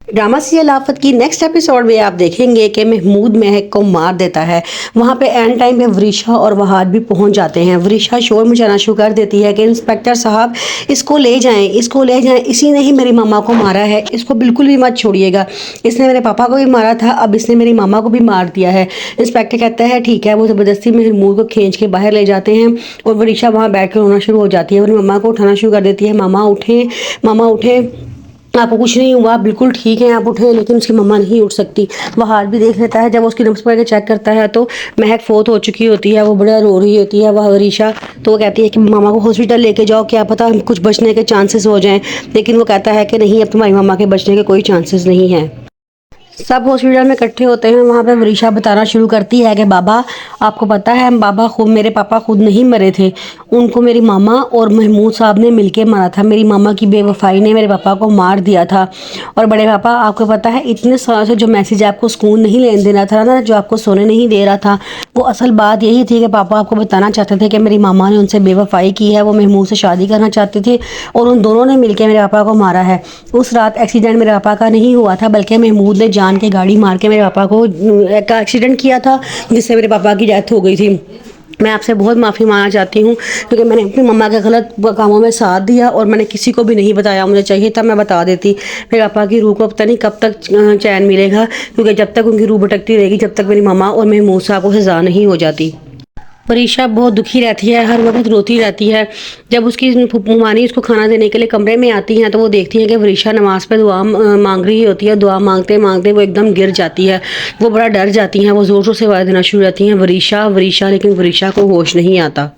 Drama serial आफत की next episode में आप देखेंगे कि महमूद महक को मार देता है। वहाँ पे एंड टाइम पे वरीशा और वहाद भी पहुँच जाते हैं। वरीशा शोर मचाना शुरू कर देती है कि इंस्पेक्टर साहब इसको ले जाएं, इसको ले जाएं, इसी ने ही मेरी मामा को मारा है, इसको बिल्कुल भी मत छोड़िएगा। इसने मेरे पापा को भी मारा था, अब इसने मेरी मामा को भी मार दिया है। इंस्पेक्टर कहता है ठीक है। वो ज़बरदस्ती महमूद को खींच के बाहर ले जाते हैं और वरीशा वहाँ बैठ कर रोना शुरू हो जाती है और मामा को उठाना शुरू कर देती है। मामा उठें, मामा उठें, आपको कुछ नहीं हुआ, बिल्कुल ठीक है, आप उठे। लेकिन उसकी मम्मा नहीं उठ सकती। वह हाल भी देख लेता है। जब उसकी नब्ज़ पढ़ के चेक करता है तो महक फोत हो चुकी होती है। वो बड़ा रो रही होती है वह वरीशा। तो वो कहती है कि मामा को हॉस्पिटल लेके जाओ, क्या पता कुछ बचने के चांसेस हो जाएं। लेकिन वो कहता है कि नहीं, अब तुम्हारी मामा के बचने के कोई चांसेस नहीं है। सब हॉस्पिटल में इकट्ठे होते हैं। वहाँ पे वरीशा बताना शुरू करती है कि बाबा, आपको पता है बाबा खुद, मेरे पापा खुद नहीं मरे थे, उनको मेरी मामा और महमूद साहब ने मिलके मारा था। मेरी मामा की बेवफाई ने मेरे पापा को मार दिया था। और बड़े पापा, आपको पता है इतने सालों से जो मैसेज आपको सुकून नहीं लेने देना था ना, जो आपको सोने नहीं दे रहा था, वो असल बात यही थी कि पापा आपको बताना चाहते थे कि मेरी मामा ने उनसे बेवफाई की है, वो महमूद से शादी करना चाहते थे और उन दोनों ने मिलकर मेरे पापा को मारा है। उस रात एक्सीडेंट मेरे पापा का नहीं हुआ था, बल्कि महमूद ने जान के गाड़ी मार के मेरे पापा को का एक्सीडेंट किया था, जिससे मेरे पापा की डेथ हो गई थी। मैं आपसे बहुत माफ़ी मांगना चाहती हूँ क्योंकि मैंने अपनी मम्मा के गलत कामों में साथ दिया और मैंने किसी को भी नहीं बताया। मुझे चाहिए था मैं बता देती। मेरे पापा की रूह को पता नहीं कब तक चैन मिलेगा, क्योंकि जब तक उनकी रूह भटकती रहेगी, जब तक मेरी मम्मा और महमूद साहब को सज़ा नहीं हो जाती। वरीशा बहुत दुखी रहती है, हर वक्त रोती रहती है। जब उसकी मानी उसको खाना देने के लिए कमरे में आती हैं तो वो देखती हैं कि वरीशा नमाज पे दुआ मांग रही होती है। दुआ मांगते मांगते वो एकदम गिर जाती है। वो बड़ा डर जाती हैं। वो ज़ोर ज़ोर से आवाज़ देना शुरू करती हैं, वरीशा वरीशा, लेकिन वरीशा को होश नहीं आता।